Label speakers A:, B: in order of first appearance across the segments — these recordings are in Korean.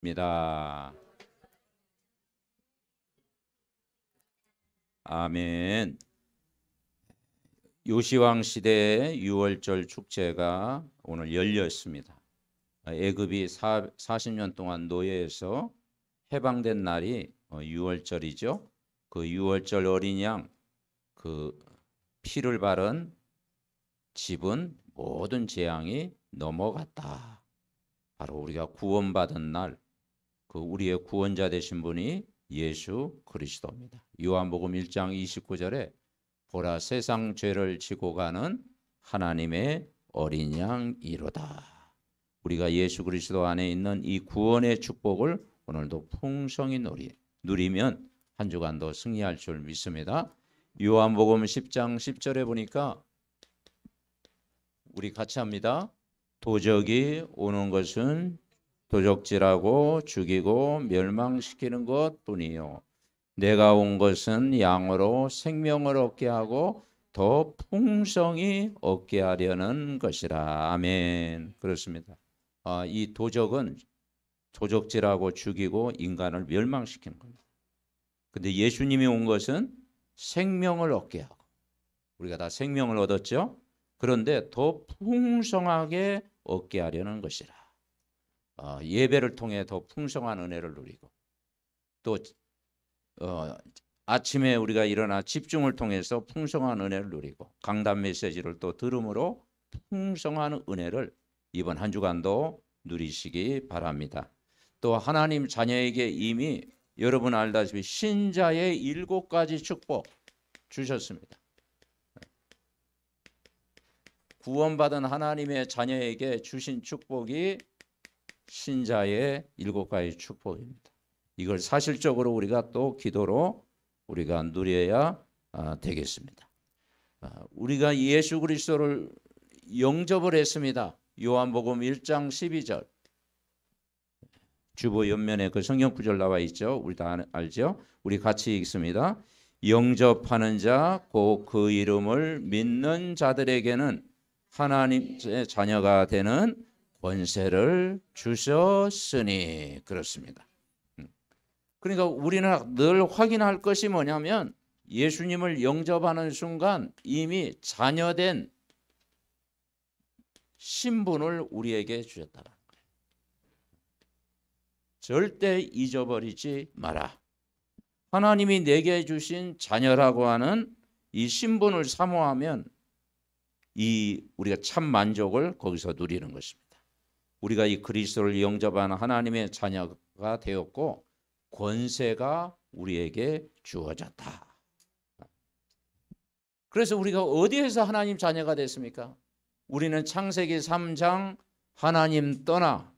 A: 입니다. 아멘. 요시왕 시대의 유월절 축제가 오늘 열렸습니다. 애굽이 40년 동안 노예에서 해방된 날이 유월절이죠. 그 유월절 어린 양, 그 피를 바른 집은 모든 재앙이 넘어갔다. 바로 우리가 구원받은 날, 그 우리의 구원자 되신 분이 예수 그리스도입니다. 요한복음 1장 29절에 보라 세상 죄를 지고 가는 하나님의 어린 양이로다. 우리가 예수 그리스도 안에 있는 이 구원의 축복을 오늘도 풍성히 누리면 한 주간도 승리할 줄 믿습니다. 요한복음 10장 10절에 보니까 우리 같이 합니다. 도적이 오는 것은 도적질하고 죽이고 멸망시키는 것뿐이요 내가 온 것은 양으로 생명을 얻게 하고 더 풍성히 얻게 하려는 것이라. 아멘. 그렇습니다. 이 도적은 도적질하고 죽이고 인간을 멸망시키는 겁니다. 근데 예수님이 온 것은 생명을 얻게 하고, 우리가 다 생명을 얻었죠. 그런데 더 풍성하게 얻게 하려는 것이라. 예배를 통해 더 풍성한 은혜를 누리고, 또 아침에 우리가 일어나 집중을 통해서 풍성한 은혜를 누리고, 강단 메시지를 또 들음으로 풍성한 은혜를 이번 한 주간도 누리시기 바랍니다. 또 하나님 자녀에게 이미 여러분 알다시피 신자의 7가지 축복 주셨습니다. 구원받은 하나님의 자녀에게 주신 축복이 신자의 7가지 축복입니다. 이걸 사실적으로 우리가 또 기도로 우리가 누려야 되겠습니다. 우리가 예수 그리스도를 영접을 했습니다. 요한복음 1장 12절 주보 옆면에 그 성경 구절 나와 있죠. 우리 다 알죠. 우리 같이 읽습니다. 영접하는 자 곧 그 이름을 믿는 자들에게는 하나님의 자녀가 되는 권세를 주셨으니. 그렇습니다. 그러니까 우리는 늘 확인할 것이 뭐냐면 예수님을 영접하는 순간 이미 자녀된 신분을 우리에게 주셨다는 거예요. 절대 잊어버리지 마라. 하나님이 내게 주신 자녀라고 하는 이 신분을 사모하면 우리가 참 만족을 거기서 누리는 것입니다. 우리가 이 그리스도를 영접하는 하나님의 자녀가 되었고 권세가 우리에게 주어졌다. 그래서 우리가 어디에서 하나님 자녀가 됐습니까? 우리는 창세기 3장 하나님 떠나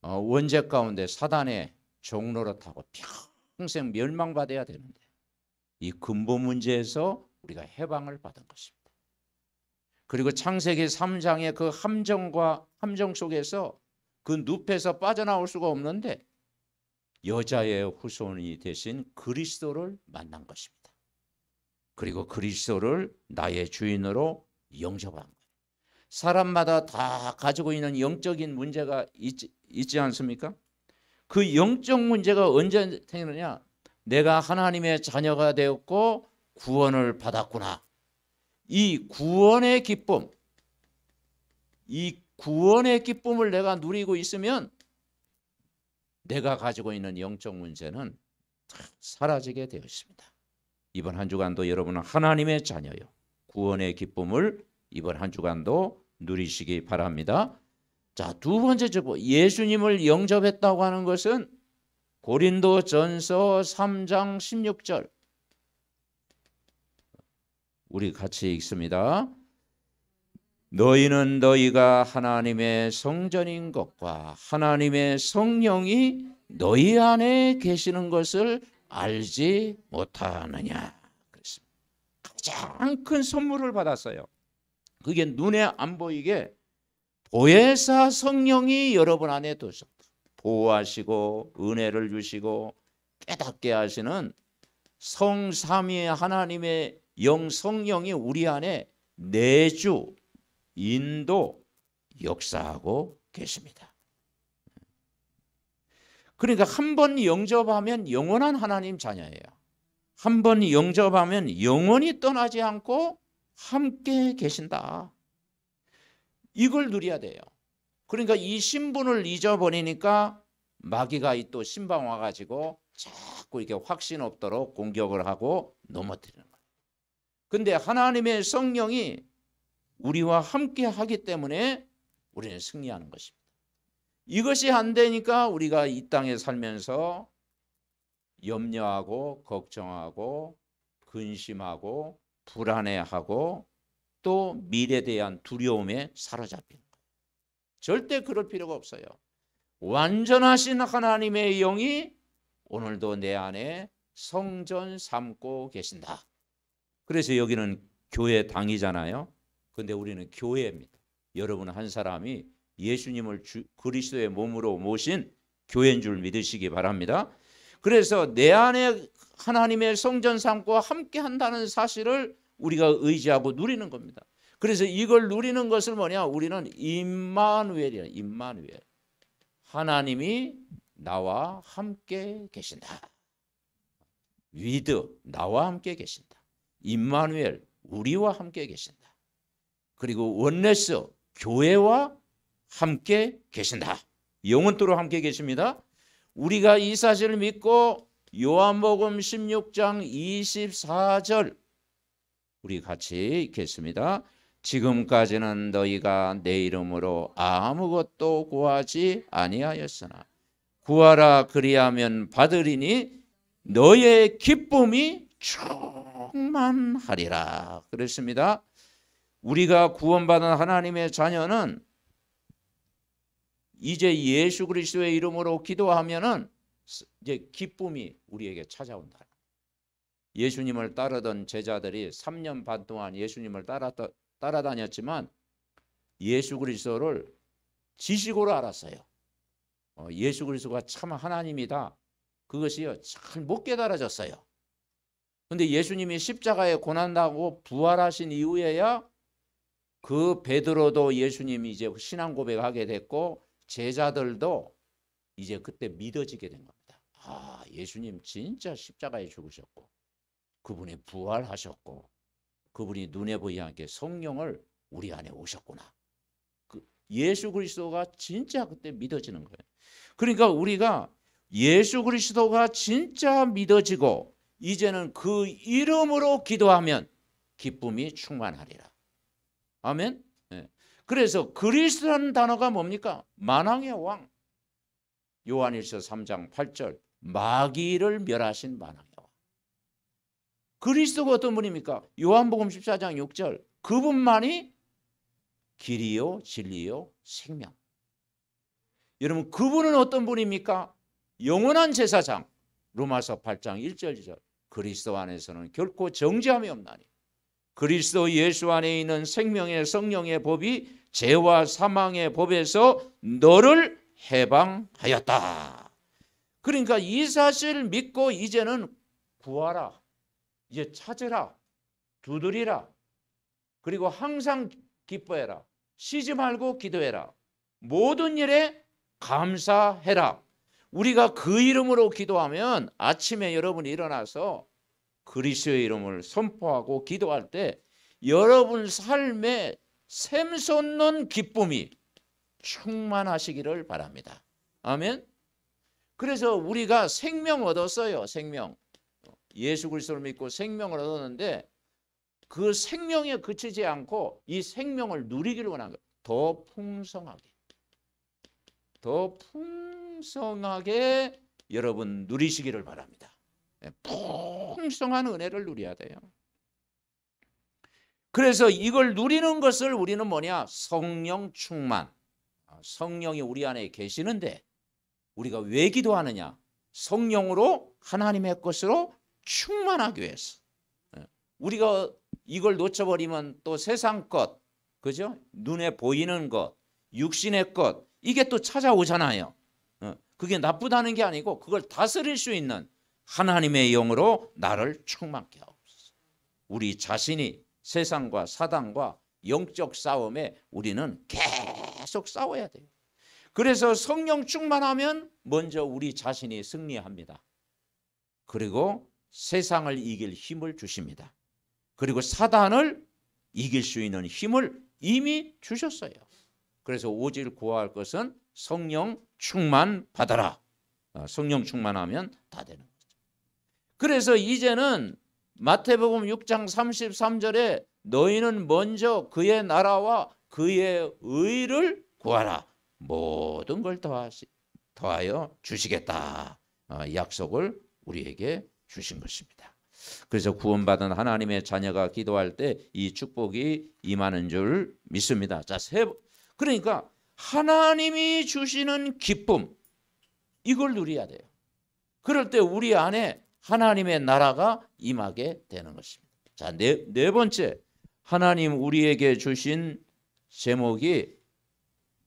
A: 원죄 가운데 사단의 종노릇하고 평생 멸망받아야 되는데 이 근본 문제에서 우리가 해방을 받은 것입니다. 그리고 창세기 3장의 그 함정 속에서 그 늪에서 빠져나올 수가 없는데 여자의 후손이 되신 그리스도를 만난 것입니다. 그리고 그리스도를 나의 주인으로 영접한 거예요. 사람마다 다 가지고 있는 영적인 문제가 있지 않습니까? 그 영적 문제가 언제 생기느냐? 내가 하나님의 자녀가 되었고 구원을 받았구나. 이 구원의 기쁨, 이 구원의 기쁨을 내가 누리고 있으면 내가 가지고 있는 영적 문제는 사라지게 되어 있습니다. 이번 한 주간도 여러분은 하나님의 자녀요. 구원의 기쁨을 이번 한 주간도 누리시기 바랍니다. 자, 두 번째 주보, 예수님을 영접했다고 하는 것은 고린도전서 3장 16절 우리 같이 읽습니다. 너희는 너희가 하나님의 성전인 것과 하나님의 성령이 너희 안에 계시는 것을 알지 못하느냐. 그렇습니다. 가장 큰 선물을 받았어요. 그게 눈에 안 보이게 보혜사 성령이 여러분 안에 두셨다. 보호하시고 은혜를 주시고 깨닫게 하시는 성삼위의 하나님의 영 성령이 우리 안에 내주 인도 역사하고 계십니다. 그러니까 한 번 영접하면 영원한 하나님 자녀예요. 한 번 영접하면 영원히 떠나지 않고 함께 계신다. 이걸 누려야 돼요. 그러니까 이 신분을 잊어버리니까 마귀가 또 신방 와가지고 자꾸 이렇게 확신 없도록 공격을 하고 넘어뜨리는 거예요. 근데 하나님의 성령이 우리와 함께 하기 때문에 우리는 승리하는 것입니다. 이것이 안 되니까 우리가 이 땅에 살면서 염려하고 걱정하고 근심하고 불안해하고 또 미래에 대한 두려움에 사로잡히는 거예요. 절대 그럴 필요가 없어요. 완전하신 하나님의 영이 오늘도 내 안에 성전 삼고 계신다. 그래서 여기는 교회 당이잖아요. 근데 우리는 교회입니다. 여러분 한 사람이 예수님을 그리스도의 몸으로 모신 교회인 줄 믿으시기 바랍니다. 그래서 내 안에 하나님의 성전 삼고 함께 한다는 사실을 우리가 의지하고 누리는 겁니다. 그래서 이걸 누리는 것을 뭐냐? 우리는 임마누엘이야. 임마누엘. 하나님이 나와 함께 계신다. 위드, 나와 함께 계신다. 임마누엘, 우리와 함께 계신다. 그리고 원네스, 교회와 함께 계신다. 영원토록 함께 계십니다. 우리가 이 사실을 믿고 요한복음 16장 24절 우리 같이 읽겠습니다. 지금까지는 너희가 내 이름으로 아무것도 구하지 아니하였으나 구하라 그리하면 받으리니 너의 기쁨이 충만하리라. 그렇습니다. 우리가 구원받은 하나님의 자녀는 이제 예수 그리스도의 이름으로 기도하면은 이제 기쁨이 우리에게 찾아온다. 예수님을 따르던 제자들이 3년 반 동안 예수님을 따라다녔지만 예수 그리스도를 지식으로 알았어요. 예수 그리스도가 참 하나님이다. 그것이요 잘 못 깨달아졌어요. 근데 예수님이 십자가에 고난당하고 부활하신 이후에야 그 베드로도 예수님이 이제 신앙 고백하게 됐고 제자들도 이제 그때 믿어지게 된 겁니다. 아, 예수님 진짜 십자가에 죽으셨고 그분이 부활하셨고 그분이 눈에 보이지 않게 성령을 우리 안에 오셨구나. 그 예수 그리스도가 진짜 그때 믿어지는 거예요. 그러니까 우리가 예수 그리스도가 진짜 믿어지고 이제는 그 이름으로 기도하면 기쁨이 충만하리라. 아멘. 네. 그래서 그리스도라는 단어가 뭡니까? 만왕의 왕. 요한일서 3장 8절 마귀를 멸하신 만왕의 왕. 그리스도가 어떤 분입니까? 요한복음 14장 6절 그분만이 길이요 진리요 생명. 여러분 그분은 어떤 분입니까? 영원한 제사장. 로마서 8장 1절 2절 그리스도 안에서는 결코 정죄함이 없나니 그리스도 예수 안에 있는 생명의 성령의 법이 죄와 사망의 법에서 너를 해방하였다. 그러니까 이 사실을 믿고 이제는 구하라. 이제 찾으라. 두드리라. 그리고 항상 기뻐해라. 쉬지 말고 기도해라. 모든 일에 감사해라. 우리가 그 이름으로 기도하면 아침에 여러분이 일어나서 그리스도의 이름을 선포하고 기도할 때 여러분 삶에 샘솟는 기쁨이 충만하시기를 바랍니다. 아멘. 그래서 우리가 생명 얻었어요. 생명. 예수 그리스도를 믿고 생명을 얻었는데 그 생명에 그치지 않고 이 생명을 누리기를 원하는 거예요. 더 풍성하게. 더 풍성하게 여러분 누리시기를 바랍니다. 풍성한 은혜를 누려야 돼요. 그래서 이걸 누리는 것을 우리는 뭐냐? 성령 충만. 성령이 우리 안에 계시는데 우리가 왜 기도하느냐? 성령으로 하나님의 것으로 충만하기 위해서. 우리가 이걸 놓쳐버리면 또 세상 것, 그죠? 눈에 보이는 것, 육신의 것 이게 또 찾아오잖아요. 그게 나쁘다는 게 아니고 그걸 다스릴 수 있는 하나님의 영으로 나를 충만케 하옵소서. 우리 자신이 세상과 사단과 영적 싸움에 우리는 계속 싸워야 돼요. 그래서 성령 충만하면 먼저 우리 자신이 승리합니다. 그리고 세상을 이길 힘을 주십니다. 그리고 사단을 이길 수 있는 힘을 이미 주셨어요. 그래서 오직 구할 것은 성령 충만 받아라. 성령 충만하면 다 되는 거죠. 그래서 이제는 마태복음 6장 33절에 너희는 먼저 그의 나라와 그의 의를 구하라. 모든 걸 더하여 주시겠다. 약속을 우리에게 주신 것입니다. 그래서 구원받은 하나님의 자녀가 기도할 때 이 축복이 임하는 줄 믿습니다. 자, 그러니까 하나님이 주시는 기쁨, 이걸 누려야 돼요. 그럴 때 우리 안에 하나님의 나라가 임하게 되는 것입니다. 자, 네 번째, 하나님 우리에게 주신 제목이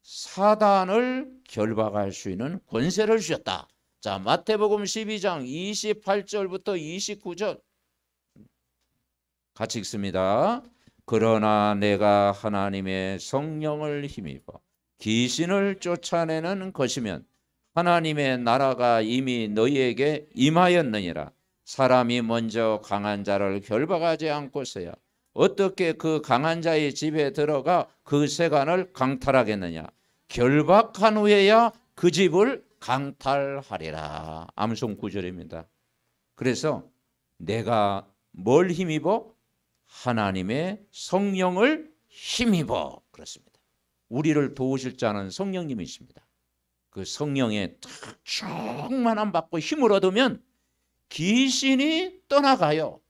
A: 사단을 결박할 수 있는 권세를 주셨다. 자, 마태복음 12장 28절부터 29절 같이 읽습니다. 그러나 내가 하나님의 성령을 힘입어 귀신을 쫓아내는 것이면 하나님의 나라가 이미 너희에게 임하였느니라. 사람이 먼저 강한 자를 결박하지 않고서야 어떻게 그 강한 자의 집에 들어가 그 세간을 강탈하겠느냐. 결박한 후에야 그 집을 강탈하리라. 암송 9절입니다. 그래서 내가 뭘 힘입어? 하나님의 성령을 힘입어. 그렇습니다. 우리를 도우실 자는 성령님이십니다. 그 성령의 충만함 받고 힘을 얻으면 귀신이 떠나가요.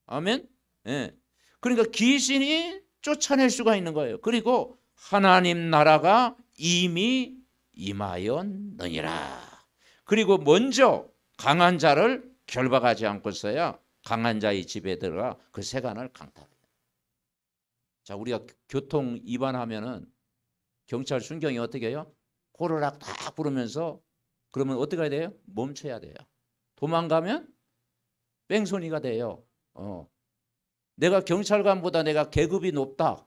A: 아멘. 예. 그러니까 귀신이 쫓아낼 수가 있는 거예요. 그리고 하나님 나라가 이미 임하였느니라. 그리고 먼저 강한 자를 결박하지 않고서야 강한 자의 집에 들어가 그 세간을 강탈해요. 자, 우리가 교통 위반하면은 경찰 순경이 어떻게 해요? 호루라기 딱 부르면서 그러면 어떻게 해야 돼요? 멈춰야 돼요. 도망가면 뺑소니가 돼요. 내가 경찰관보다 내가 계급이 높다.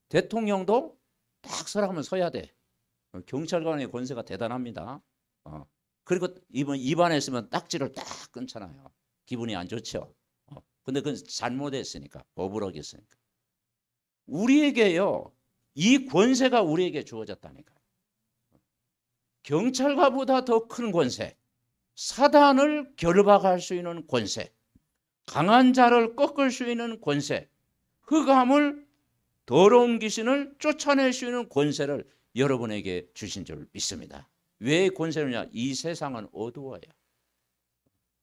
A: 대통령도 딱 서라면 서야 돼. 경찰관의 권세가 대단합니다. 그리고 위반했으면 딱지를 딱 끊잖아요. 기분이 안 좋죠. 근데 그건 잘못했으니까, 법을 어겼으니까. 우리에게요, 이 권세가 우리에게 주어졌다니까. 경찰관보다 더 큰 권세, 사단을 결박할 수 있는 권세, 강한 자를 꺾을 수 있는 권세, 흑암을, 더러운 귀신을 쫓아낼 수 있는 권세를 여러분에게 주신 줄 믿습니다. 왜 권세느냐? 이 세상은 어두워요.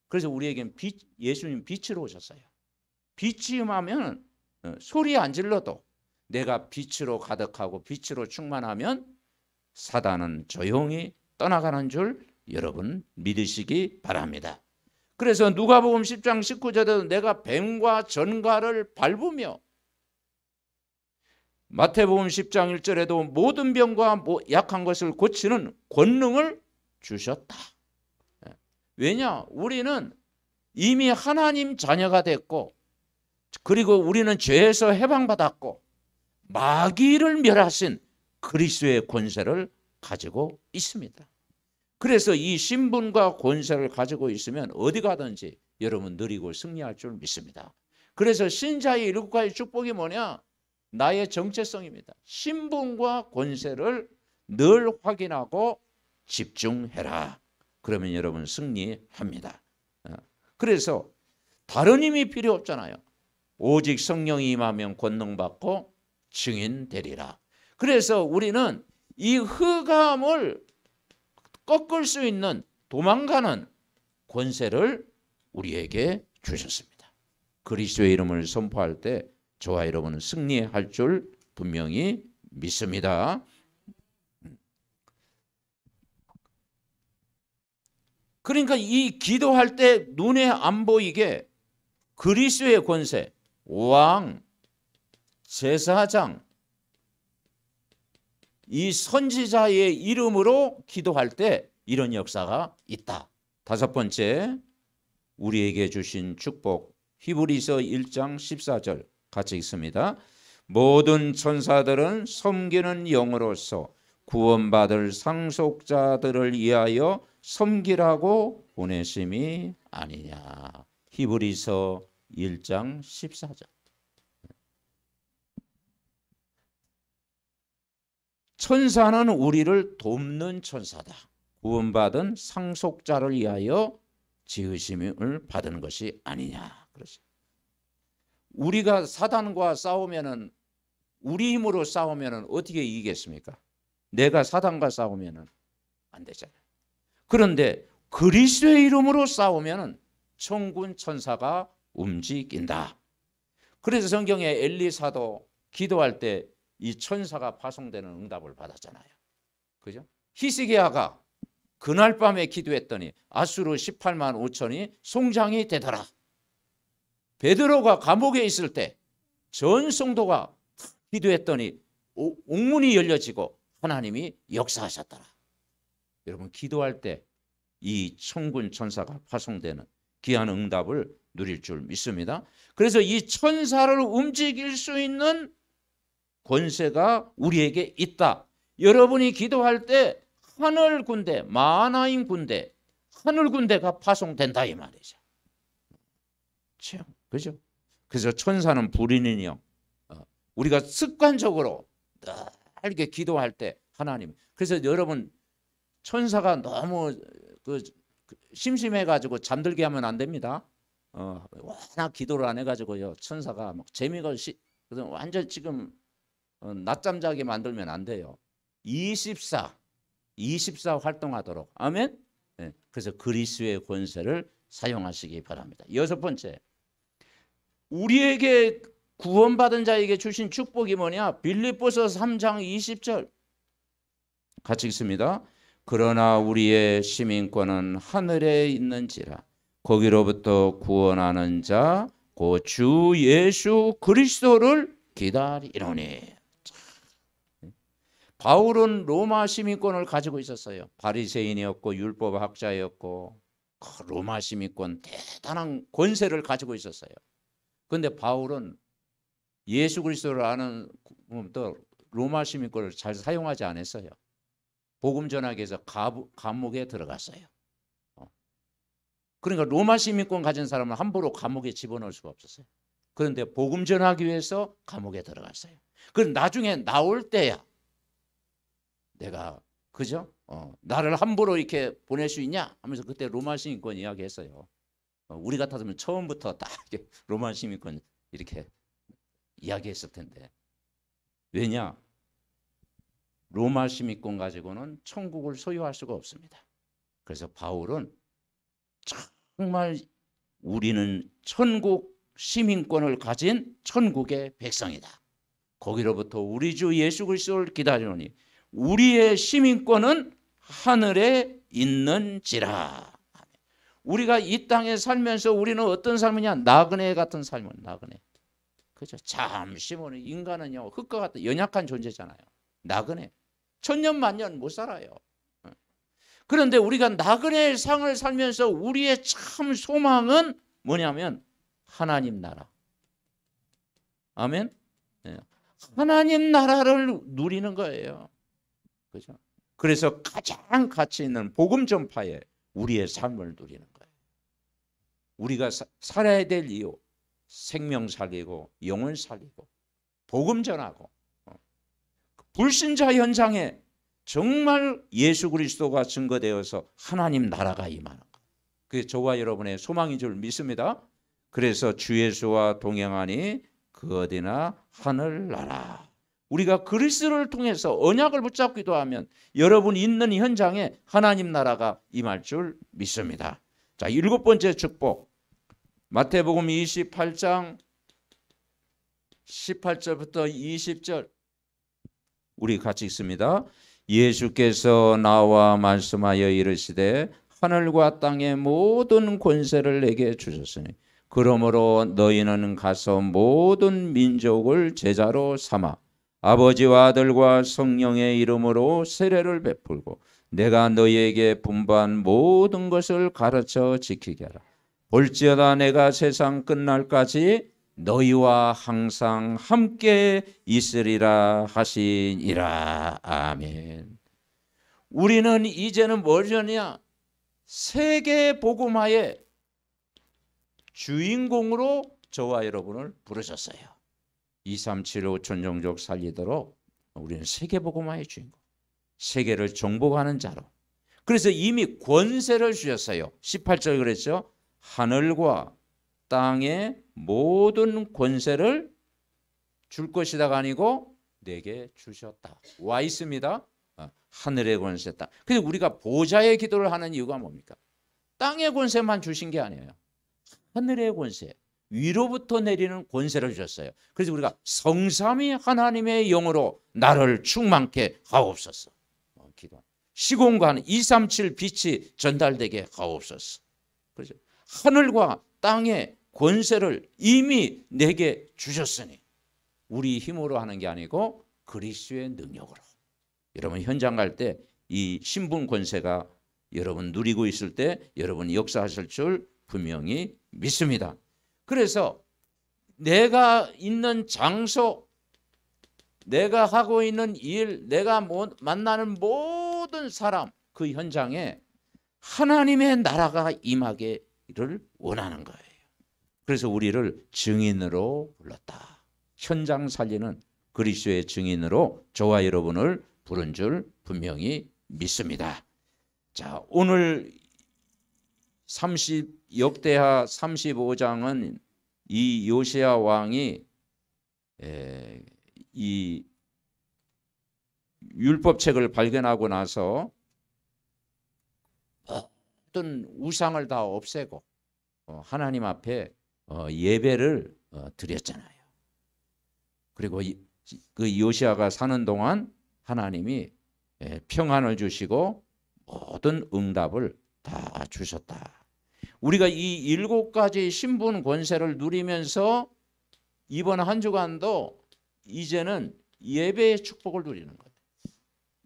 A: 그래서 우리에겐 예수님 빛으로 오셨어요. 빛이 임하면 소리 안 질러도 내가 빛으로 가득하고 빛으로 충만하면 사단은 조용히 떠나가는 줄 여러분 믿으시기 바랍니다. 그래서 누가복음 10장 19절에도 내가 뱀과 전갈을 밟으며, 마태복음 10장 1절에도 모든 병과 약한 것을 고치는 권능을 주셨다. 왜냐? 우리는 이미 하나님 자녀가 됐고, 그리고 우리는 죄에서 해방받았고, 마귀를 멸하신 그리스도의 권세를 가지고 있습니다. 그래서 이 신분과 권세를 가지고 있으면 어디 가든지 여러분 누리고 승리할 줄 믿습니다. 그래서 신자의 7가지 축복이 뭐냐? 나의 정체성입니다. 신분과 권세를 늘 확인하고 집중해라. 그러면 여러분 승리합니다. 그래서 다른 힘이 필요 없잖아요. 오직 성령이 임하면 권능받고 증인되리라. 그래서 우리는 이 흑암을 꺾을 수 있는, 도망가는 권세를 우리에게 주셨습니다. 그리스도의 이름을 선포할 때 저와 여러분은 승리할 줄 분명히 믿습니다. 그러니까 이 기도할 때 눈에 안 보이게 그리스도의 권세, 왕, 제사장, 이 선지자의 이름으로 기도할 때 이런 역사가 있다. 5번째, 우리에게 주신 축복, 히브리서 1장 14절 같이 읽습니다. 모든 천사들은 섬기는 영으로서 구원받을 상속자들을 위하여 섬기라고 보내심이 아니냐. 히브리서 1장 14절. 천사는 우리를 돕는 천사다. 구원받은 상속자를 위하여 지으심을 받은 것이 아니냐. 그렇죠. 우리가 사단과 싸우면은, 우리 힘으로 싸우면은 어떻게 이기겠습니까? 내가 사단과 싸우면은 안 되잖아요. 그런데 그리스도의 이름으로 싸우면은 천군 천사가 움직인다. 그래서 성경에 엘리사도 기도할 때 이 천사가 파송되는 응답을 받았잖아요. 그죠? 히스기야가 그날 밤에 기도했더니 아수르 18만 5천이 송장이 되더라. 베드로가 감옥에 있을 때 전 성도가 기도했더니 옥문이 열려지고 하나님이 역사하셨더라. 여러분, 기도할 때 이 천군 천사가 파송되는 귀한 응답을 누릴 줄 믿습니다. 그래서 이 천사를 움직일 수 있는 권세가 우리에게 있다. 여러분이 기도할 때 하늘 군대, 마하나임 군대, 하늘 군대가 파송된다 이 말이죠. 그죠? 그래서 천사는 불인인 영. 우리가 습관적으로 늘 기도할 때 하나님. 그래서 여러분, 천사가 너무 심심해가지고 잠들게 하면 안 됩니다. 워낙 기도를 안 해가지고요, 천사가 막 재미가 완전 지금 낮잠 자게 만들면 안 돼요. 24 활동하도록. 아멘. 네. 그래서 그리스도의 권세를 사용하시기 바랍니다. 여섯 번째, 우리에게 구원받은 자에게 주신 축복이 뭐냐? 빌립보서 3장 20절 같이 읽습니다. 그러나 우리의 시민권은 하늘에 있는지라 거기로부터 구원하는 자 곧 주 예수 그리스도를 기다리노니. 바울은 로마 시민권을 가지고 있었어요. 바리새인이었고 율법학자였고 로마 시민권, 대단한 권세를 가지고 있었어요. 그런데 바울은 예수 그리스도를 아는 또 로마 시민권을 잘 사용하지 않았어요. 복음 전하기 위해서 감옥에 들어갔어요. 그러니까 로마 시민권 가진 사람은 함부로 감옥에 집어넣을 수가 없었어요. 그런데 복음 전하기 위해서 감옥에 들어갔어요. 그럼 나중에 나올 때야 내가, 그죠? 나를 함부로 이렇게 보낼 수 있냐 하면서 그때 로마 시민권 이야기했어요. 우리 같았으면 처음부터 딱 이렇게 로마 시민권 이렇게 이야기했을 텐데. 왜냐? 로마 시민권 가지고는 천국을 소유할 수가 없습니다. 그래서 바울은 정말 우리는 천국 시민권을 가진 천국의 백성이다. 거기로부터 우리 주 예수 그리스도를 기다리노니 우리의 시민권은 하늘에 있는지라. 우리가 이 땅에 살면서 우리는 어떤 삶이냐? 나그네 같은 삶은 나그네. 그죠? 잠시 모는 인간은요, 흙과 같은 연약한 존재잖아요. 나그네. 천년만년 못 살아요. 그런데 우리가 나그네의 상을 살면서 우리의 참 소망은 뭐냐면 하나님 나라. 아멘. 하나님 나라를 누리는 거예요. 그죠? 그래서 가장 가치 있는 복음 전파에 우리의 삶을 누리는 거예요. 우리가 살아야 될 이유, 생명 살리고 영혼 살리고 복음 전하고, 불신자 현장에 정말 예수 그리스도가 증거되어서 하나님 나라가 임하는 것. 그게 저와 여러분의 소망인 줄 믿습니다. 그래서 주 예수와 동행하니 그 어디나 하늘나라. 우리가 그리스도를 통해서 언약을 붙잡기도 하면 여러분 있는 현장에 하나님 나라가 임할 줄 믿습니다. 자, 일곱 번째 축복. 마태복음 28장 18절부터 20절 우리 같이 읽습니다. 예수께서 나와 말씀하여 이르시되 하늘과 땅의 모든 권세를 내게 주셨으니 그러므로 너희는 가서 모든 민족을 제자로 삼아 아버지와 아들과 성령의 이름으로 세례를 베풀고 내가 너희에게 분부한 모든 것을 가르쳐 지키게 하라. 볼지어다 내가 세상 끝날까지 너희와 항상 함께 있으리라 하시니라. 아멘. 우리는 이제는 뭘 하냐? 세계 복음화의 주인공으로 저와 여러분을 부르셨어요. 2375 천종족 살리도록 우리는 세계 복음화의 주인공, 세계를 정복하는 자로. 그래서 이미 권세를 주셨어요. 18절 그랬죠. 하늘과 땅의 모든 권세를 줄 것이다가 아니고 내게 주셨다. 와 있습니다. 하늘의 권세 땅. 그래서 우리가 보좌의 기도를 하는 이유가 뭡니까? 땅의 권세만 주신 게 아니에요. 하늘의 권세, 위로부터 내리는 권세를 주셨어요. 그래서 우리가 성삼위 하나님의 영으로 나를 충만케 하옵소서. 기도. 시공간 237 빛이 전달되게 하옵소서. 그렇죠? 하늘과 땅의 권세를 이미 내게 주셨으니 우리 힘으로 하는 게 아니고 그리스도의 능력으로. 여러분 현장 갈 때 이 신분 권세가 여러분 누리고 있을 때 여러분 역사하실 줄 분명히 믿습니다. 그래서 내가 있는 장소, 내가 하고 있는 일, 내가 만나는 모든 사람, 그 현장에 하나님의 나라가 임하기를 원하는 거예요. 그래서 우리를 증인으로 불렀다. 현장 살리는 그리스도의 증인으로 저와 여러분을 부른 줄 분명히 믿습니다. 자, 오늘 역대하 35장은 이 요시야 왕이 이 율법책을 발견하고 나서 어떤 우상을 다 없애고 하나님 앞에 예배를 드렸잖아요. 그리고 그 요시야가 사는 동안 하나님이 평안을 주시고 모든 응답을 다 주셨다. 우리가 이 7가지 신분 권세를 누리면서 이번 한 주간도 이제는 예배의 축복을 누리는 거예요.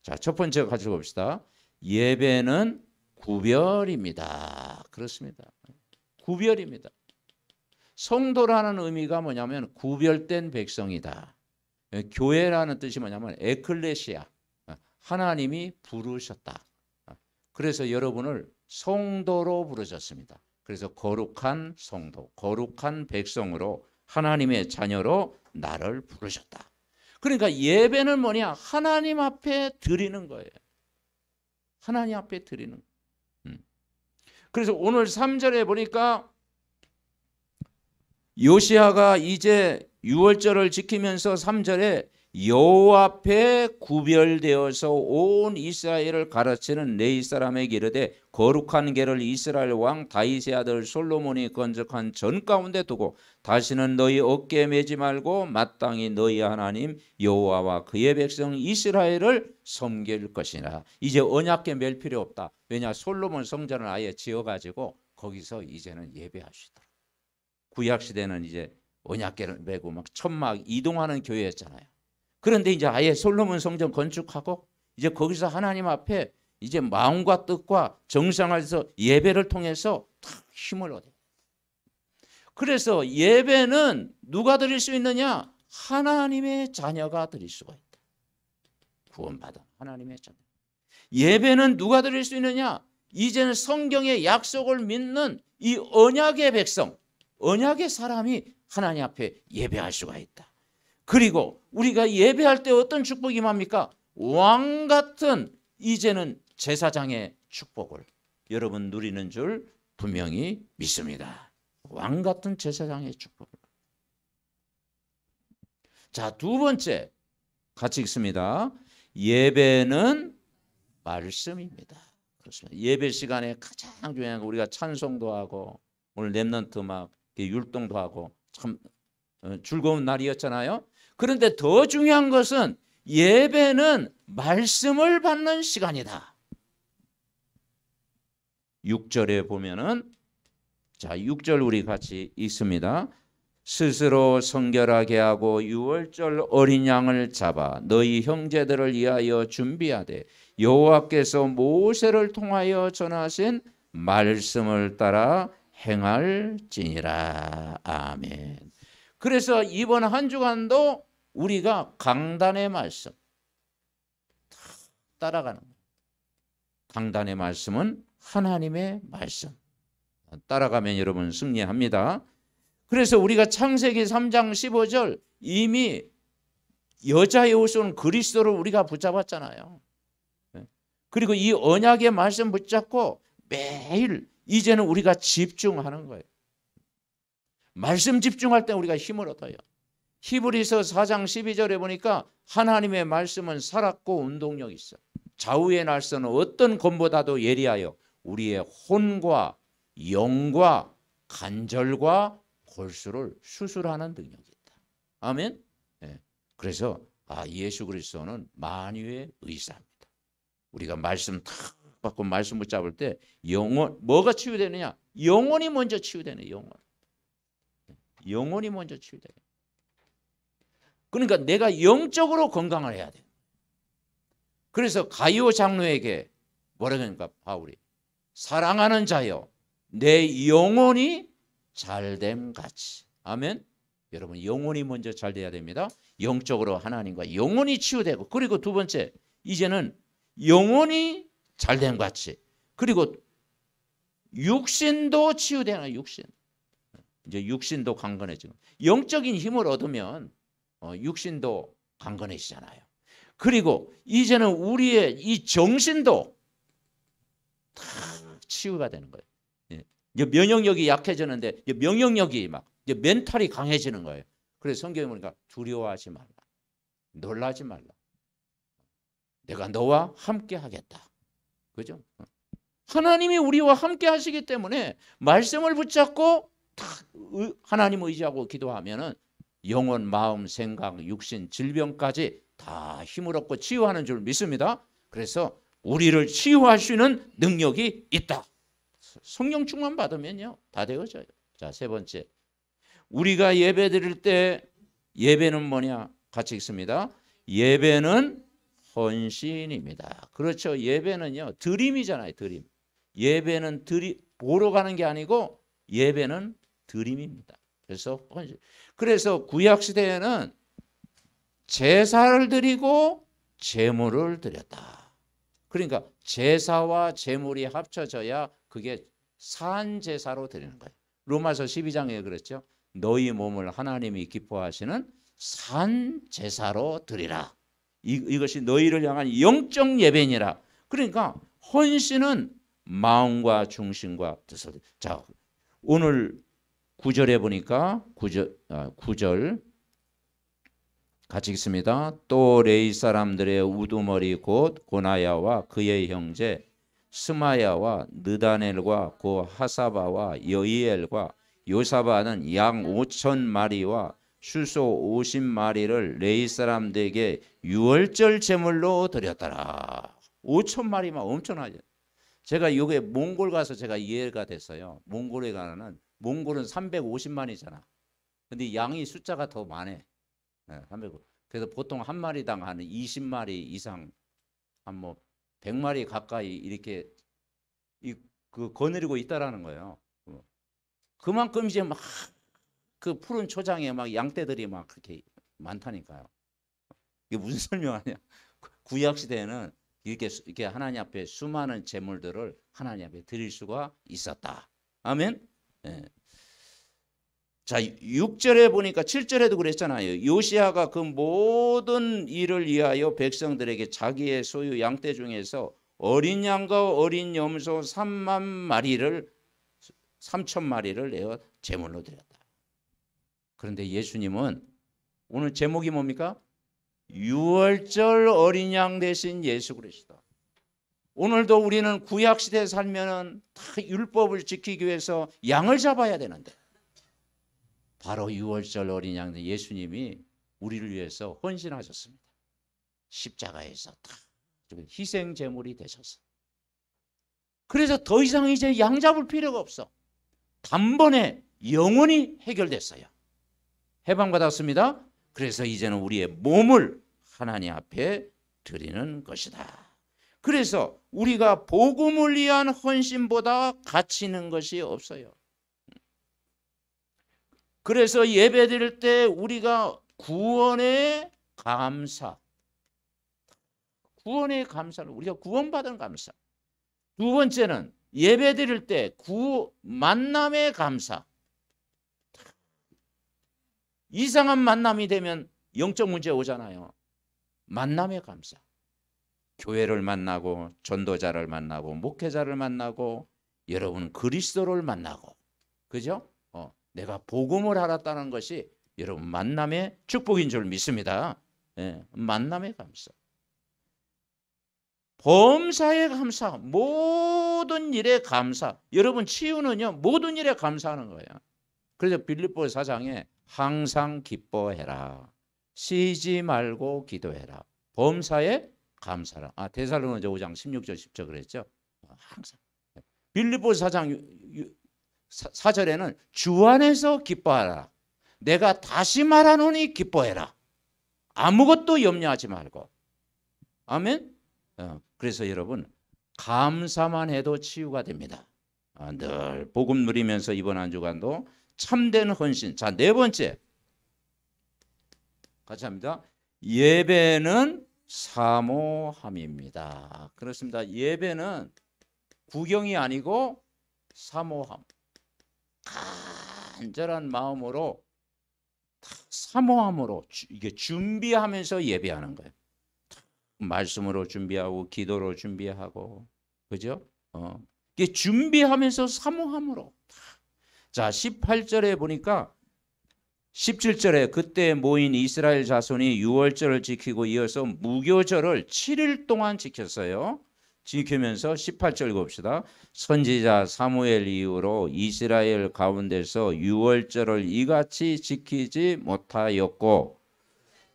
A: 자, 첫 번째 가지고 봅시다. 예배는 구별입니다. 그렇습니다. 구별입니다. 성도라는 의미가 뭐냐면 구별된 백성이다. 교회라는 뜻이 뭐냐면 에클레시아, 하나님이 부르셨다. 그래서 여러분을 성도로 부르셨습니다. 그래서 거룩한 성도, 거룩한 백성으로 하나님의 자녀로 나를 부르셨다. 그러니까 예배는 뭐냐? 하나님 앞에 드리는 거예요. 하나님 앞에 드리는 거예요. 그래서 오늘 3절에 보니까 요시야가 이제 유월절을 지키면서 3절에 여호와 앞에 구별되어서 온 이스라엘을 가르치는 레위 사람에게 이르되 거룩한 계를 이스라엘 왕 다윗의 아들 솔로몬이 건축한 전 가운데 두고 다시는 너희 어깨에 매지 말고 마땅히 너희 하나님 여호와와 그의 백성 이스라엘을 섬길 것이라. 이제 언약궤 맬 필요 없다. 왜냐? 솔로몬 성전을 아예 지어가지고 거기서 이제는 예배하시더라. 구약 시대는 이제 언약궤를 메고 막 천막 이동하는 교회였잖아요. 그런데 이제 아예 솔로몬 성전 건축하고 이제 거기서 하나님 앞에 이제 마음과 뜻과 정상화해서 예배를 통해서 다 힘을 얻어요. 그래서 예배는 누가 드릴 수 있느냐? 하나님의 자녀가 드릴 수가 있다. 구원받은 하나님의 자녀. 예배는 누가 드릴 수 있느냐? 이제는 성경의 약속을 믿는 이 언약의 백성, 언약의 사람이 하나님 앞에 예배할 수가 있다. 그리고 우리가 예배할 때 어떤 축복이 임합니까? 왕 같은 이제는 제사장의 축복을 여러분 누리는 줄 분명히 믿습니다. 왕 같은 제사장의 축복을. 자, 두 번째 같이 읽습니다. 예배는 말씀입니다. 그렇습니다. 예배 시간에 가장 중요한 거 우리가 찬송도 하고 오늘 렘넌트 막 율동도 하고 참 즐거운 날이었잖아요. 그런데 더 중요한 것은 예배는 말씀을 받는 시간이다. 6절에 보면은 자 6절 우리 같이 읽습니다. 스스로 성결하게 하고 유월절 어린 양을 잡아 너희 형제들을 위하여 준비하되 여호와께서 모세를 통하여 전하신 말씀을 따라 행할지니라. 아멘. 그래서 이번 한 주간도 우리가 강단의 말씀 따라가는 거예요. 강단의 말씀은 하나님의 말씀. 따라가면 여러분 승리합니다. 그래서 우리가 창세기 3장 15절 이미 여자의 옷은 그리스도를 우리가 붙잡았잖아요. 그리고 이 언약의 말씀 붙잡고 매일 이제는 우리가 집중하는 거예요. 말씀 집중할 때 우리가 힘을 얻어요. 히브리서 4장 12절에 보니까 하나님의 말씀은 살았고 운동력이 있어. 좌우의 날선은 어떤 검보다도 예리하여 우리의 혼과 영과 간절과 골수를 수술하는 능력이 있다. 아멘. 네. 그래서 예수 그리스도는 만유의 의사입니다. 우리가 말씀 탁 받고 말씀 붙잡을 때 영혼 뭐가 치유되느냐? 영혼이 먼저 치유되네. 영혼이 먼저 치유돼. 그러니까 내가 영적으로 건강을 해야 돼. 그래서 가이오 장로에게 뭐라 그러니까 바울이 사랑하는 자여 내 영혼이 잘됨 같이. 아멘. 여러분 영혼이 먼저 잘 돼야 됩니다. 영적으로 하나님과 영혼이 치유되고 그리고 두 번째 이제는 영혼이 잘됨 같이 그리고 육신도 치유되는 육신. 이제 육신도 강건해지고 영적인 힘을 얻으면 육신도 강건해지잖아요. 그리고 이제는 우리의 이 정신도 다 치유가 되는 거예요. 이제 면역력이 약해지는데 면역력이 막 이제 멘탈이 강해지는 거예요. 그래서 성경에 보니까 두려워하지 말라, 놀라지 말라. 내가 너와 함께 하겠다. 그죠? 하나님이 우리와 함께 하시기 때문에 말씀을 붙잡고 하나님 의지하고 기도하면은 영혼, 마음, 생각, 육신, 질병까지 다 힘을 얻고 치유하는 줄 믿습니다. 그래서 우리를 치유할 수 있는 능력이 있다. 성령 충만 받으면요 다 되어져요. 자, 세 번째 우리가 예배 드릴 때 예배는 뭐냐? 같이 읽습니다. 예배는 헌신입니다. 그렇죠. 예배는요 드림이잖아요. 드림. 예배는 보러 가는 게 아니고 예배는 드림입니다. 그래서 헌신. 그래서 구약 시대에는 제사를 드리고 제물을 드렸다. 그러니까 제사와 제물이 합쳐져야 그게 산 제사로 드리는 거예요. 로마서 12장에 그랬죠. 너희 몸을 하나님이 기뻐하시는 산 제사로 드리라. 이것이 너희를 향한 영적 예배니라. 그러니까 헌신은 마음과 중심과 뜻을. 자, 오늘 9절에 보니까 9절 같이 읽습니다. 또 레위 사람들의 우두머리 곧 고나야와 그의 형제 스마야와 느다넬과 고 하사바와 여이엘과 요사바는 양 5천 마리와 수소 50마리를 레위 사람들에게 유월절 제물로 드렸더라. 5천 마리면 엄청나죠. 제가 요게 몽골 가서 제가 이해가 됐어요. 몽골에 가는 몽골은 350만이잖아. 근데 양이 숫자가 더 많네. 네, 300. 그래서 보통 한 마리당 한 20마리 이상 한 뭐 100마리 가까이 이렇게 그 거느리고 있다라는 거예요. 그만큼 이제 막 그 푸른 초장에 막 양떼들이 막 그렇게 많다니까요. 이게 무슨 설명하냐? 구약 시대에는 이렇게 하나님 앞에 수많은 제물들을 하나님 앞에 드릴 수가 있었다. 아멘. 네. 자, 6절에 보니까 7절에도 그랬잖아요. 요시아가 그 모든 일을 위하여 백성들에게 자기의 소유 양떼 중에서 어린 양과 어린 염소 3만 마리를 3천 마리를 내어 제물로 드렸다. 그런데 예수님은 오늘 제목이 뭡니까? 유월절 어린 양 대신 예수 그리스도. 오늘도 우리는 구약 시대에 살면은 다 율법을 지키기 위해서 양을 잡아야 되는데 바로 유월절 어린 양 예수님이 우리를 위해서 헌신하셨습니다. 십자가에서 다 희생 제물이 되셔서. 그래서 더 이상 이제 양 잡을 필요가 없어. 단번에 영원히 해결됐어요. 해방받았습니다. 그래서 이제는 우리의 몸을 하나님 앞에 드리는 것이다. 그래서 우리가 복음을 위한 헌신보다 가치 있는 것이 없어요. 그래서 예배 드릴 때 우리가 구원의 감사, 구원의 감사를 우리가 구원받은 감사. 두 번째는 예배 드릴 때 만남의 감사. 이상한 만남이 되면 영적 문제 오잖아요. 만남의 감사. 교회를 만나고 전도자를 만나고 목회자를 만나고 여러분 그리스도를 만나고, 그죠? 내가 복음을 알았다는 것이 여러분 만남의 축복인 줄 믿습니다. 예, 만남의 감사. 범사에 감사. 모든 일에 감사. 여러분 치유는요 모든 일에 감사하는 거예요. 그래서 빌립보 4장에 항상 기뻐해라, 쉬지 말고 기도해라, 범사에 감사라. 데살로니가 5장 16절 10절 그랬죠. 항상. 빌립보 4장 4절에는 주 안에서 기뻐하라. 내가 다시 말하노니 기뻐해라. 아무것도 염려하지 말고. 아멘. 그래서 여러분 감사만 해도 치유가 됩니다. 늘 복음 누리면서 이번 한 주간도 참된 헌신. 자, 네 번째 같이 합니다. 예배는 사모함입니다. 그렇습니다. 예배는 구경이 아니고 사모함. 간절한 마음으로 사모함으로 이게 준비하면서 예배하는 거예요. 말씀으로 준비하고 기도로 준비하고, 그죠? 이게 준비하면서 사모함으로. 자, 18절에 보니까 17절에 그때 모인 이스라엘 자손이 유월절을 지키고 이어서 무교절을 7일 동안 지켰어요. 지키면서 18절 봅시다. 선지자 사무엘 이후로 이스라엘 가운데서 유월절을 이같이 지키지 못하였고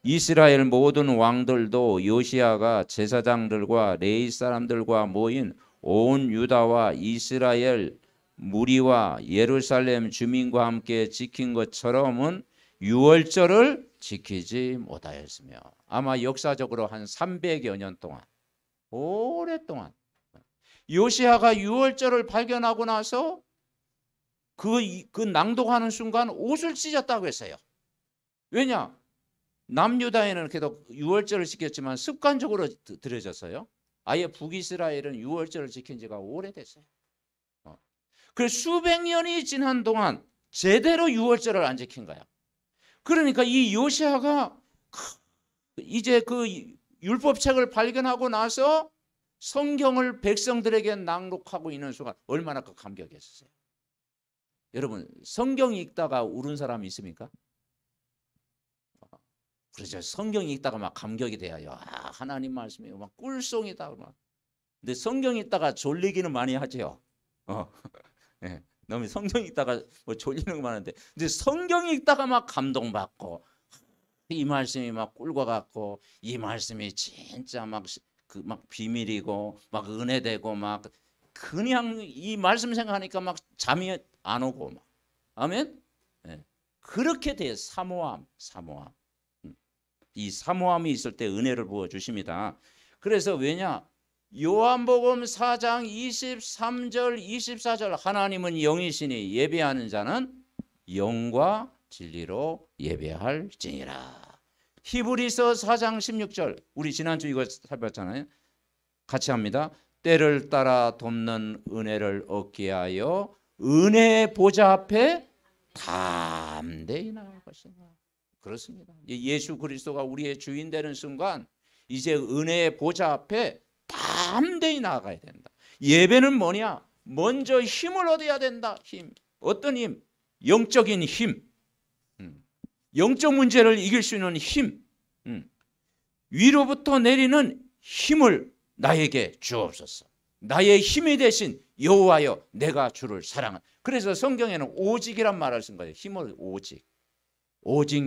A: 이스라엘 모든 왕들도 요시야가 제사장들과 레위 사람들과 모인 온 유다와 이스라엘 무리와 예루살렘 주민과 함께 지킨 것처럼은 유월절을 지키지 못하였으며, 아마 역사적으로 한 300여 년 동안 오랫동안 요시야가 유월절을 발견하고 나서 그 낭독하는 순간 옷을 찢었다고 했어요. 왜냐? 남유다에는 그래도 유월절을 지켰지만 습관적으로 드려졌어요. 아예 북이스라엘은 유월절을 지킨 지가 오래됐어요. 그래서 수백 년이 지난 동안 제대로 유월절을 안 지킨 거야. 그러니까 이 요시야가 이제 그 율법책을 발견하고 나서 성경을 백성들에게 낭독하고 있는 순간 얼마나 그 감격했어요. 여러분 성경 읽다가 울은 사람이 있습니까? 그렇죠. 성경 읽다가 막 감격이 돼요. 하나님 말씀이 막 꿀송이다. 근데 성경 읽다가 졸리기는 많이 하죠. 네. 너무 성경 읽다가 뭐 졸리는 거 많은데, 근데 성경 읽다가 막 감동받고 이 말씀이 막 꿀과 같고 이 말씀이 진짜 막 비밀이고 막 은혜되고 막 그냥 이 말씀 생각하니까 막 잠이 안 오고 막. 아멘. 네. 그렇게 돼요. 사모함. 이 사모함이 있을 때 은혜를 부어 주십니다. 그래서 왜냐? 요한복음 4장 23절 24절 하나님은 영이시니 예배하는 자는 영과 진리로 예배할지니라. 히브리서 4장 16절 우리 지난주 이거 살펴봤잖아요. 같이 합니다. 때를 따라 돕는 은혜를 얻게 하여 은혜의 보좌 앞에 담대히 나아갈 것이다. 그렇습니다. 예수 그리스도가 우리의 주인 되는 순간 이제 은혜의 보좌 앞에 담대히 나아가야 된다. 예배는 뭐냐? 먼저 힘을 얻어야 된다. 힘. 어떤 힘? 영적인 힘. 영적 문제를 이길 수 있는 힘. 위로부터 내리는 힘을 나에게 주옵소서. 나의 힘이 되신 여호와여 내가 주를 사랑한. 그래서 성경에는 오직이란 말을 쓴 거예요. 힘을 오직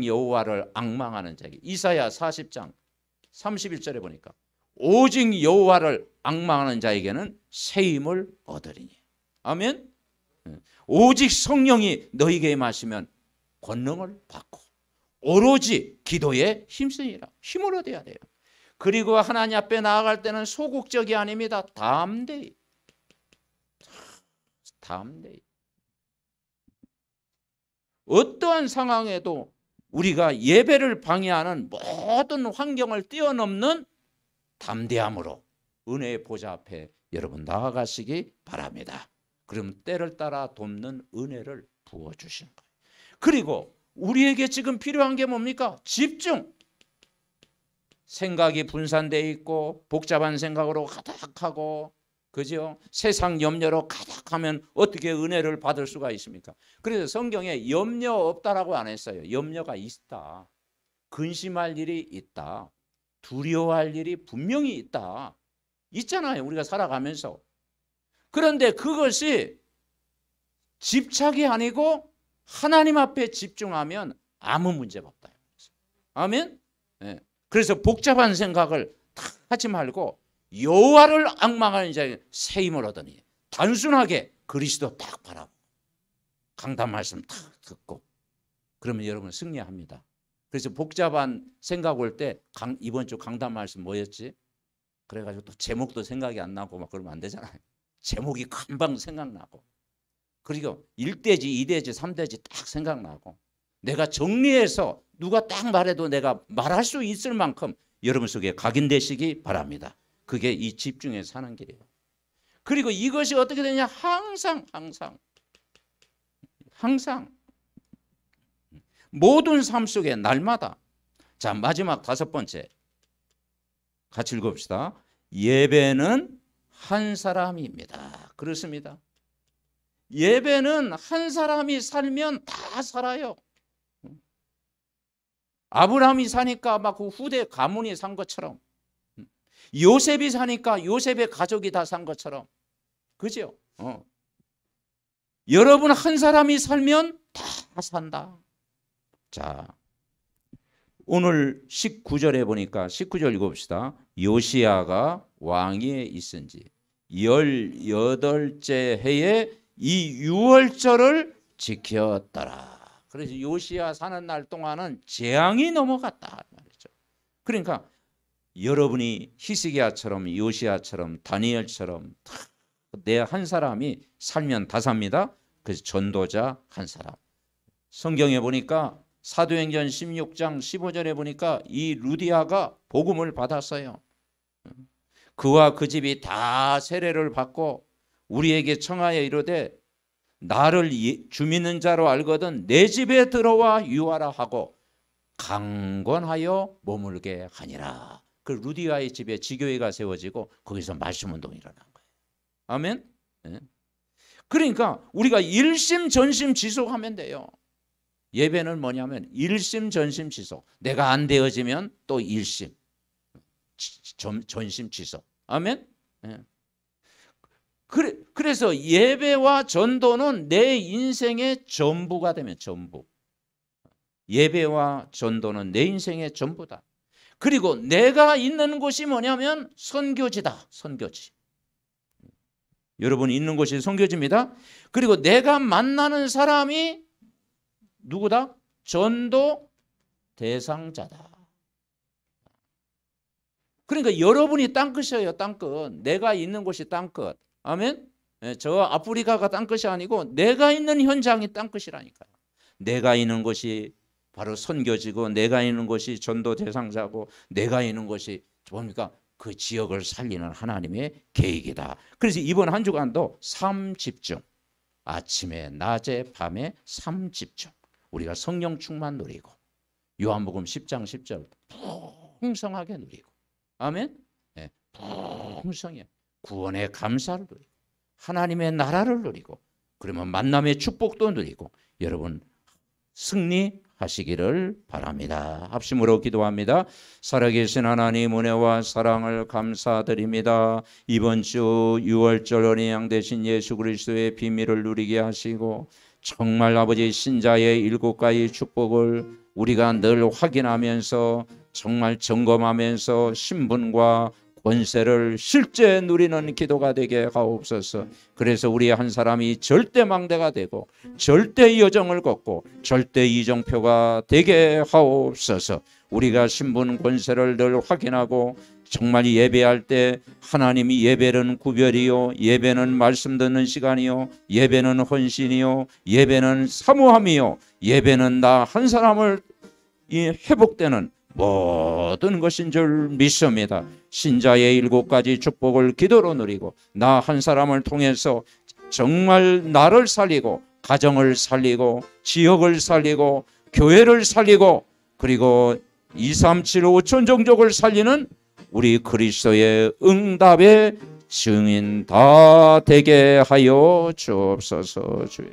A: 여호와를 앙망하는 자에게. 이사야 40장 31절에 보니까 오직 여호와를 앙망하는 자에게는 새 힘을 얻으리니. 아멘. 오직 성령이 너희에게 임하시면 권능을 받고 오로지 기도에 힘쓰니라. 힘을 얻어야 돼요. 그리고 하나님 앞에 나아갈 때는 소극적이 아닙니다. 담대히. 어떠한 상황에도 우리가 예배를 방해하는 모든 환경을 뛰어넘는 담대함으로 은혜의 보좌 앞에 여러분 나아가시기 바랍니다. 그럼 때를 따라 돕는 은혜를 부어주시는 거예요. 그리고 우리에게 지금 필요한 게 뭡니까? 집중. 생각이 분산되어 있고 복잡한 생각으로 가득하고, 그죠? 세상 염려로 가득하면 어떻게 은혜를 받을 수가 있습니까? 그래서 성경에 염려 없다라고 안 했어요. 염려가 있다. 근심할 일이 있다. 두려워할 일이 분명히 있다. 있잖아요. 우리가 살아가면서. 그런데 그것이 집착이 아니고 하나님 앞에 집중하면 아무 문제가 없다. 아멘? 네. 그래서 복잡한 생각을 다 하지 말고 여호와를 앙망하는 자에게 새 힘을 얻으니 단순하게 그리스도 딱 바라보고 강단 말씀 딱 듣고 그러면 여러분 승리합니다. 그래서 복잡한 생각 올 때 이번 주 강단 말씀 뭐였지? 그래가지고 또 제목도 생각이 안 나고 막 그러면 안 되잖아요. 제목이 금방 생각나고, 그리고 1대지 2대지 3대지 딱 생각나고, 내가 정리해서 누가 딱 말해도 내가 말할 수 있을 만큼 여러분 속에 각인되시기 바랍니다. 그게 이 집중에 사는 길이에요. 그리고 이것이 어떻게 되냐? 항상 모든 삶 속에 날마다. 자, 마지막 5번째 같이 읽읍시다. 예배는 한 사람입니다. 그렇습니다. 예배는 한 사람이 살면 다 살아요. 아브라함이 사니까 막 그 후대 가문이 산 것처럼, 요셉이 사니까 요셉의 가족이 다 산 것처럼, 그죠? 여러분 한 사람이 살면 다 산다. 자, 오늘 19절에 보니까 19절 읽어봅시다. 요시야가 왕위에 있은 지 18째 해에 이 유월절을 지켰더라. 그래서 요시야 사는 날 동안은 재앙이 넘어갔다 말이죠. 그러니까 여러분이 히스기야처럼 요시야처럼 다니엘처럼 내 한 사람이 살면 다 삽니다. 그래서 전도자 한 사람. 성경에 보니까 사도행전 16장 15절에 보니까 이 루디아가 복음을 받았어요. 그와 그 집이 다 세례를 받고 우리에게 청하여 이르되 나를 주 믿는 자로 알거든 내 집에 들어와 유하라 하고 강권하여 머물게 하니라. 그 루디아의 집에 지교회가 세워지고 거기서 말씀 운동이 일어난 거예요. 아멘. 네. 그러니까 우리가 일심전심지속하면 돼요. 예배는 뭐냐면 일심전심지속. 내가 안 되어지면 또 일심 전심지속. 아멘. 네. 그래서 예배와 전도는 내 인생의 전부가 되면 전부. 예배와 전도는 내 인생의 전부다. 그리고 내가 있는 곳이 뭐냐면 선교지다. 선교지. 여러분이 있는 곳이 선교지입니다. 그리고 내가 만나는 사람이 누구다? 전도 대상자다. 그러니까 여러분이 땅끝이에요. 땅끝. 내가 있는 곳이 땅끝. 아멘. 저 아프리카가 땅끝이 아니고 내가 있는 현장이 땅끝이라니까요. 내가 있는 곳이 바로 선교지고 내가 있는 곳이 전도 대상자고 내가 있는 곳이 뭡니까? 그 지역을 살리는 하나님의 계획이다. 그래서 이번 한 주간도 삶 집중. 아침에 낮에 밤에 삶 집중. 우리가 성령 충만 누리고 요한복음 10장 10절 풍성하게 누리고 아멘. 네, 풍성해. 구원의 감사를 누리고 하나님의 나라를 누리고 그러면 만남의 축복도 누리고 여러분 승리하시기를 바랍니다. 합심으로 기도합니다. 살아계신 하나님 은혜와 사랑을 감사드립니다. 이번 주 6월절 언약 되신 예수 그리스도의 비밀을 누리게 하시고 정말 아버지 신자의 7가지 축복을 우리가 늘 확인하면서 정말 점검하면서 신분과 권세를 실제 누리는 기도가 되게 하옵소서. 그래서 우리 한 사람이 절대 망대가 되고 절대 여정을 걷고 절대 이정표가 되게 하옵소서. 우리가 신분 권세를 늘 확인하고 정말 예배할 때 하나님이 예배는 구별이요 예배는 말씀 듣는 시간이요 예배는 헌신이요 예배는 사모함이요 예배는 나 한 사람을 회복되는 모든 것인 줄 믿습니다. 신자의 7가지 축복을 기도로 누리고 나 한 사람을 통해서 정말 나를 살리고 가정을 살리고 지역을 살리고 교회를 살리고 그리고 2, 3, 7, 5천 종족을 살리는 우리 그리스도의 응답의 증인 다 되게 하여 주옵소서. 주여.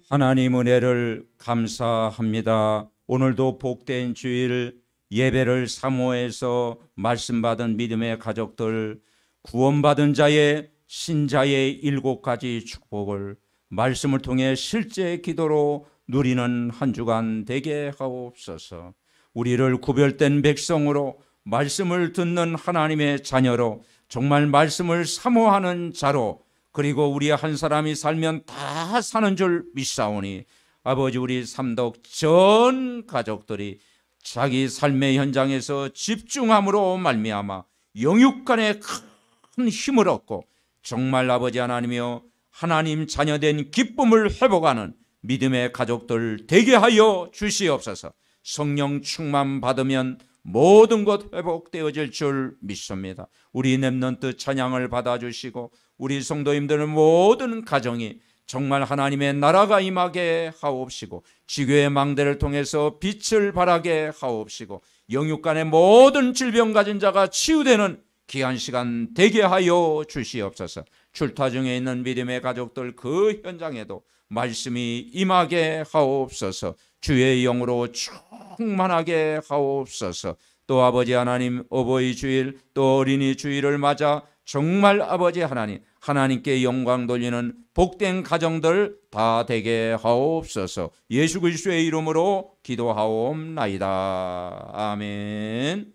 A: 하나님 은혜를 감사합니다. 오늘도 복된 주일 예배를 사모해서 말씀받은 믿음의 가족들, 구원받은 자의 신자의 7가지 축복을 말씀을 통해 실제 기도로 누리는 한 주간 되게 하옵소서. 우리를 구별된 백성으로 말씀을 듣는 하나님의 자녀로 정말 말씀을 사모하는 자로 그리고 우리 한 사람이 살면 다 사는 줄 믿사오니 아버지 우리 삼덕 전 가족들이 자기 삶의 현장에서 집중함으로 말미암아 영육간에 큰 힘을 얻고 정말 아버지 하나님이여 하나님 자녀된 기쁨을 회복하는 믿음의 가족들 되게 하여 주시옵소서. 성령 충만 받으면 모든 것 회복되어질 줄 믿습니다. 우리 렘넌트 찬양을 받아주시고 우리 성도님들은 모든 가정이 정말 하나님의 나라가 임하게 하옵시고 지교의 망대를 통해서 빛을 발하게 하옵시고 영육간의 모든 질병 가진 자가 치유되는 귀한 시간 되게 하여 주시옵소서. 출타 중에 있는 믿음의 가족들 그 현장에도 말씀이 임하게 하옵소서. 주의 영으로 충만하게 하옵소서. 또 아버지 하나님 어버이 주일 또 어린이 주일을 맞아 정말 아버지 하나님 하나님께 영광 돌리는 복된 가정들 다 되게 하옵소서. 예수 그리스도의 이름으로 기도하옵나이다. 아멘.